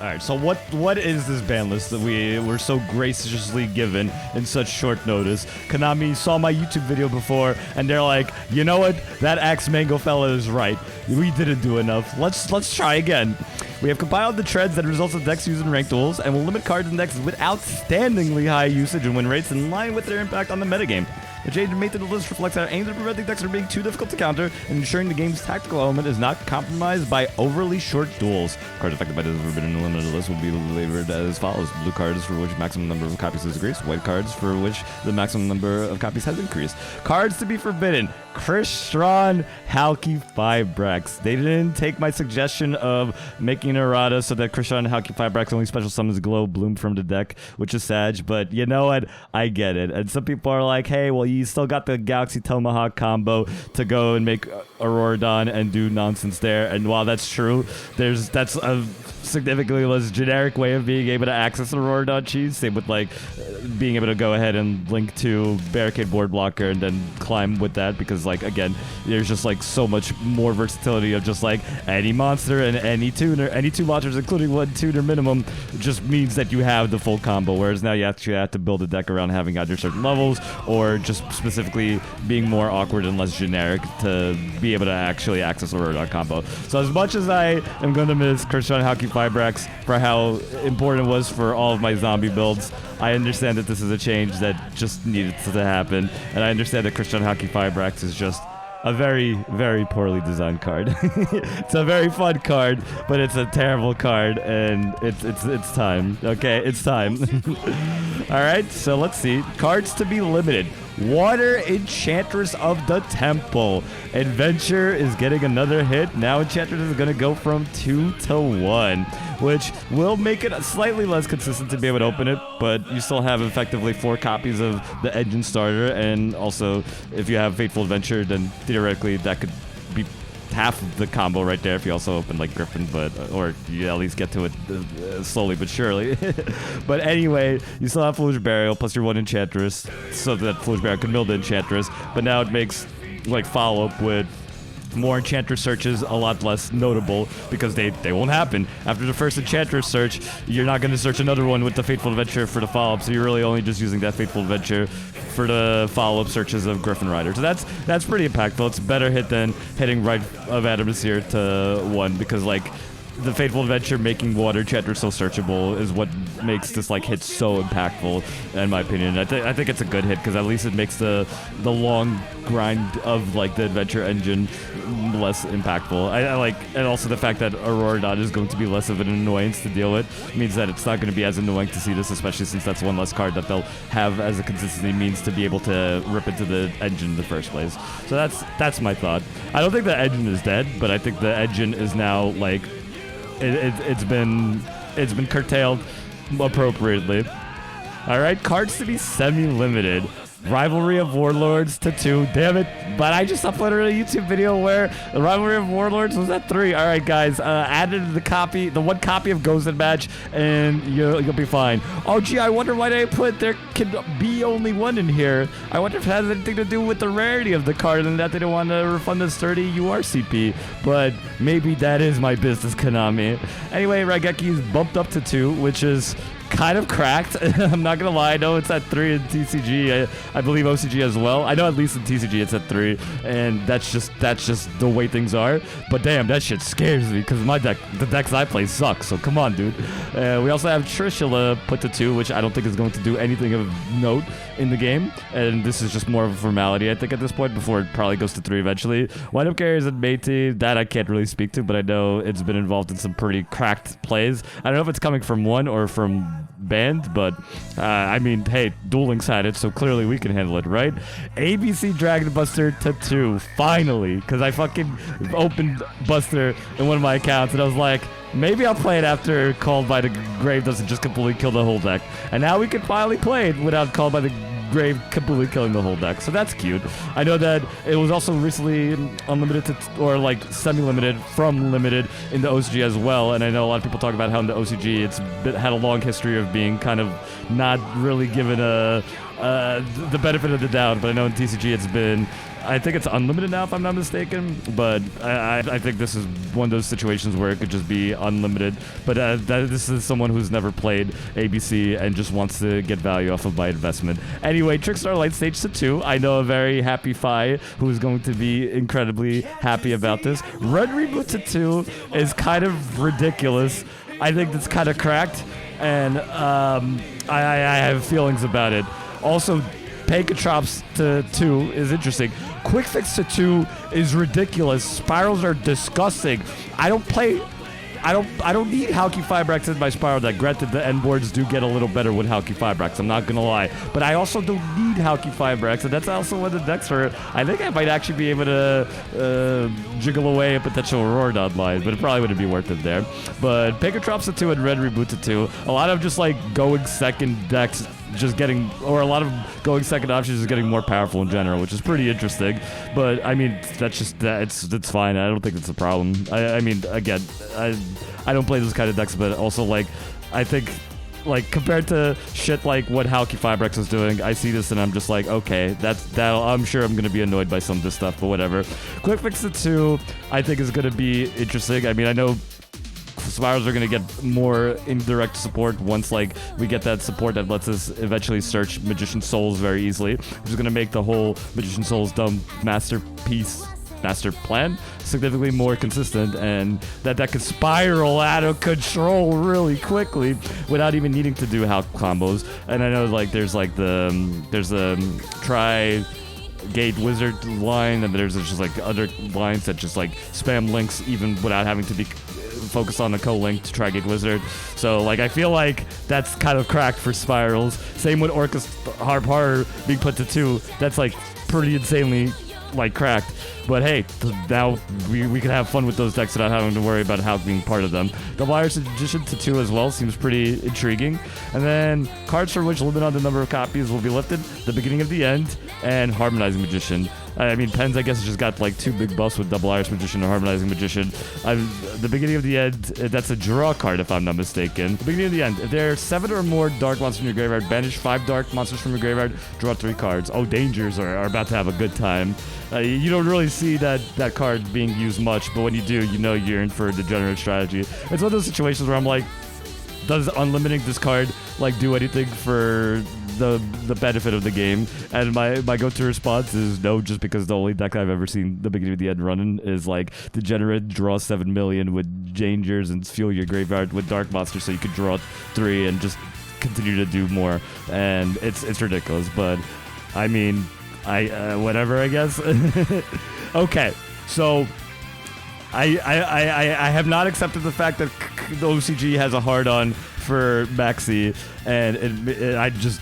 Alright, so what is this ban list that we were so graciously given in such short notice? Konami saw my YouTube video before, and they're like, you know what? That Axe Mango fella is right. We didn't do enough. Let's try again. We have compiled the trends that results of decks used in ranked duels, and will limit cards and decks with outstandingly high usage and win rates in line with their impact on the metagame. The change made to the list reflects our aim at preventing decks from being too difficult to counter and ensuring the game's tactical element is not compromised by overly short duels. Cards affected by this forbidden and limited list will be labeled as follows. Blue cards for which maximum number of copies has decreased. White cards for which the maximum number of copies has increased. Cards to be forbidden. Crystron, HalqiFibrax. They didn't take my suggestion of making an errata so that Crystron and HalqiFibrax only special summons glow bloom from the deck, which is sad, but you know what? I get it. And some people are like, hey, well, you still got the Galaxy Tomahawk combo to go and make Auroradon and do nonsense there. And while that's true, that's a significantly less generic way of being able to access Auroradon cheese. Same with like being able to go ahead and link to Barricade Board Blocker and then climb with that, because like again, there's just like so much more versatility of just like any monster and any tuner, any two monsters including one tuner minimum just means that you have the full combo, whereas now you actually have to build a deck around having either certain levels or just specifically being more awkward and less generic to be able to actually access a Auroradon combo. So as much as I am going to miss Crystron HalqiFibrax for how important it was for all of my zombie builds, I understand that this is a change that just needed to happen, and I understand that Crystron HalqiFibrax is just a very, very poorly designed card. It's a very fun card, but it's a terrible card, and it's time. Okay, it's time. All right, so let's see. Cards to be limited. Water Enchantress of the Temple. Adventure is getting another hit. Now Enchantress is going to go from 2 to 1, which will make it slightly less consistent to be able to open it, but you still have effectively 4 copies of the engine starter, and also if you have Fateful Adventure, then theoretically that could be half of the combo right there if you also open like Griffin, but or you at least get to it slowly but surely. But anyway, you still have Foolish Burial plus your 1 Enchantress, so that Foolish Burial can mill the Enchantress, but now it makes like follow-up with more Enchantress searches a lot less notable, because they won't happen. After the first Enchantress search, you're not going to search another one with the Fateful Adventure for the follow-up, so you're really only just using that Fateful Adventure for the follow-up searches of Griffin Rider. So that's pretty impactful. It's a better hit than hitting Right of Adamus here to 1, because like the Fateful Adventure making Water Enchantress so searchable is what makes this like hit so impactful, in my opinion. I think it's a good hit, because at least it makes the long grind of like the adventure engine less impactful. I like, and also the fact that Auroradon is going to be less of an annoyance to deal with means that it's not going to be as annoying to see this, especially since that's one less card that they'll have as a consistency means to be able to rip into the engine in the first place. So that's my thought. I don't think the engine is dead, but I think the engine is now like it's been curtailed appropriately. All right, cards to be semi-limited. Rivalry of Warlords to 2. Damn it. But I just uploaded a YouTube video where the Rivalry of Warlords was at 3. All right, guys. Added the 1 copy of Goes and Match, and you'll be fine. Oh, gee, I wonder why they put there can be only 1 in here. I wonder if it has anything to do with the rarity of the card and that they don't want to refund us 30 URCP. But maybe that is my business, Konami. Anyway, Raigeki is bumped up to 2, which is kind of cracked. I'm not gonna lie. I know it's at 3 in TCG. I believe OCG as well. I know at least in TCG it's at 3, and that's just the way things are. But damn, that shit scares me, because the decks I play suck. So come on, dude. We also have Trishula put to 2, which I don't think is going to do anything of note in the game, and this is just more of a formality, I think, at this point, before it probably goes to 3 eventually. Wind-up carriers and Métis, that I can't really speak to, but I know it's been involved in some pretty cracked plays. I don't know if it's coming from 1 or from banned, but I mean, hey, Duel Links had it, so clearly we can handle it, right? ABC Dragon Buster to 2, finally, because I fucking opened Buster in one of my accounts, and I was like, maybe I'll play it after Called by the Grave doesn't just completely kill the whole deck. And now we can finally play it without Called by the Grave completely killing the whole deck, so that's cute. I know that it was also recently unlimited or like semi-limited from limited in the OCG as well, and I know a lot of people talk about how in the OCG it's had a long history of being kind of not really given the benefit of the doubt, but I know in TCG it's been I think it's unlimited now, if I'm not mistaken. But I think this is one of those situations where it could just be unlimited. But this is someone who's never played ABC and just wants to get value off of my investment. Anyway, Trickstar Light Stage to 2. I know a very happy Fi who is going to be incredibly happy about this. Red Reboot to 2 is kind of ridiculous. I think that's kind of cracked, and I have feelings about it. Also, Pankatrops to 2 is interesting. Quick Fix to 2 is ridiculous. Spirals are disgusting. I don't need Halki Fibrax in my Spiral deck. Granted, the end boards do get a little better with Halki Fibrax, I'm not gonna lie. But I also don't need Halki Fibrax, and that's also one of the decks where I think I might actually be able to jiggle away a potential Auroradon line, but it probably wouldn't be worth it there. But Pankatrops to 2 and Red Reboot to 2. A lot of just like going second decks just getting, or a lot of going second options is getting more powerful in general, which is pretty interesting. But I mean, that's just that it's fine. I don't think it's a problem. I mean, again, I don't play those kind of decks, but also like I think like compared to shit like what Halki Fibrax is doing, I see this and I'm just like, okay, that I'm sure I'm gonna be annoyed by some of this stuff, but whatever. Quick Fix to 2, I think is gonna be interesting. I mean, I know Spirals are going to get more indirect support once like we get that support that lets us eventually search Magician Souls very easily, which is going to make the whole Magician Souls dumb master plan significantly more consistent, and that can spiral out of control really quickly without even needing to do Hulk combos. And I know like there's the try Gate Wizard line, and there's just like other lines that just like spam links even without having to be focused on the co-link to try Gate Wizard. So like I feel like that's kind of cracked for Spirals. Same with Orcus Harp Horror being put to 2. That's like pretty insanely like cracked. But hey, now we can have fun with those decks without having to worry about how being part of them. Double Iris Magician to 2 as well seems pretty intriguing. And then cards for which limit on the number of copies will be lifted, the beginning of the end, and Harmonizing Magician. I mean, Pens, I guess, just got like 2 big buffs with Double Iris Magician and Harmonizing Magician. The beginning of the end, that's a draw card if I'm not mistaken. The beginning of the end, if there are 7 or more dark monsters from your graveyard, banish 5 dark monsters from your graveyard, draw 3 cards. Oh, Dangers are about to have a good time. You don't really see that card being used much, but when you do, you know you're in for a degenerate strategy. It's one of those situations where I'm like, does Unlimiting this card like do anything for the benefit of the game? And my go-to response is no, just because the only deck I've ever seen the beginning of the end running is like Degenerate, draw 7 million with Dangers and fuel your graveyard with Dark Monsters so you could draw 3 and just continue to do more. And it's ridiculous, but I mean, whatever, I guess. Okay, so I have not accepted the fact that the OCG has a hard-on for Maxi, and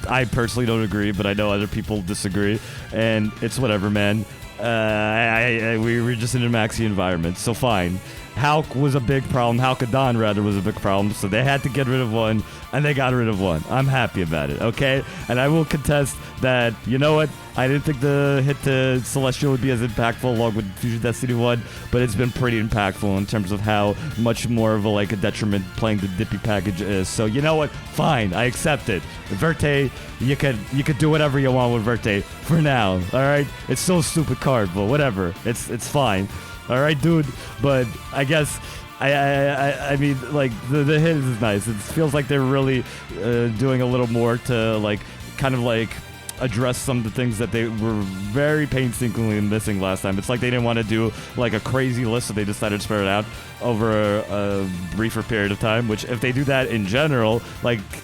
I personally don't agree, but I know other people disagree, and it's whatever, man. We were just in a Maxi environment, so fine. Hulk was a big problem. HalqiGONE, rather, was a big problem, so they had to get rid of one, and they got rid of one. I'm happy about it, okay? And I will contest that, you know what? I didn't think the hit to Celestial would be as impactful along with Fusion Destiny 1, but it's been pretty impactful in terms of how much more of a detriment playing the Dippy package is. So you know what? Fine, I accept it. Verte, you could do whatever you want with Verte for now, all right? It's still a stupid card, but whatever. It's fine. All right, dude. But I guess I mean, like the hit is nice. It feels like they're really doing a little more to kind of address some of the things that they were very painstakingly missing last time. It's like they didn't want to do a crazy list, so they decided to spread it out over a briefer period of time, which if they do that in general,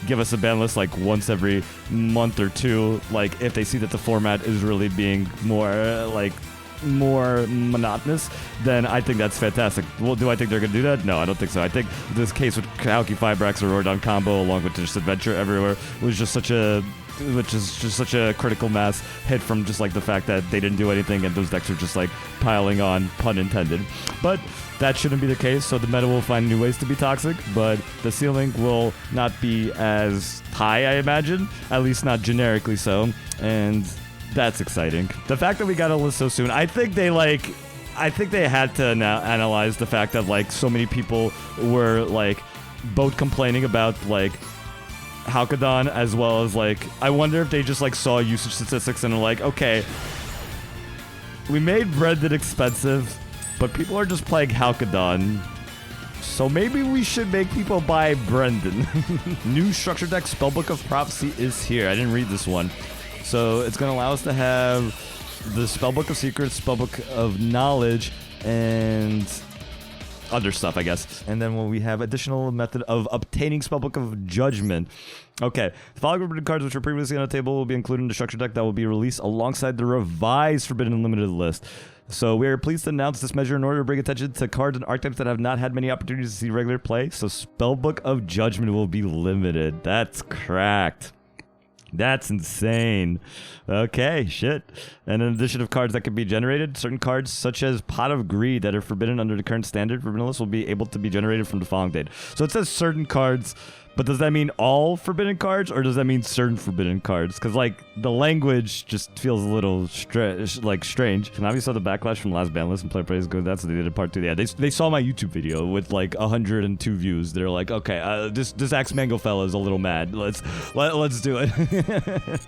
give us a ban list once every month or two, if they see that the format is really being more monotonous, then I think that's fantastic. Well, do I think they're going to do that? No, I don't think so. I think this case with Halki Fibrax or Auroradon combo along with just Adventure Everywhere was just such a critical mass hit from just the fact that they didn't do anything and those decks are just piling on, pun intended. But that shouldn't be the case, so the meta will find new ways to be toxic, but the ceiling will not be as high, I imagine, at least not generically so, and that's exciting. The fact that we got a list so soon, I think they had to now analyze the fact that so many people were both complaining about HalqiGONE as well as I wonder if they just saw usage statistics and are okay, We made Brendan expensive, but people are just playing HalqiGONE. So maybe we should make people buy Brendan. New structure deck Spellbook of Prophecy is here. I didn't read this one. So it's going to allow us to have the Spellbook of Secrets, Spellbook of Knowledge, and other stuff, I guess. And then we have additional method of obtaining Spellbook of Judgment. Okay, the following forbidden cards which were previously on the table will be included in the structure deck that will be released alongside the revised Forbidden Unlimited list. So we are pleased to announce this measure in order to bring attention to cards and archetypes that have not had many opportunities to see regular play. So Spellbook of Judgment will be limited. That's cracked. That's insane. Okay, shit. And in addition of cards that can be generated, certain cards such as Pot of Greed that are forbidden under the current standard forbidden list will be able to be generated from the following date. So it says certain cards, but does that mean all forbidden cards, or does that mean certain forbidden cards? Because, like, the language just feels a little strange. And obviously saw the backlash from last ban list and player praise good. That's what they did in part 2. Yeah, they saw my YouTube video with like 102 views. They're like, okay, this Axe Mango fella is a little mad. Let's do it.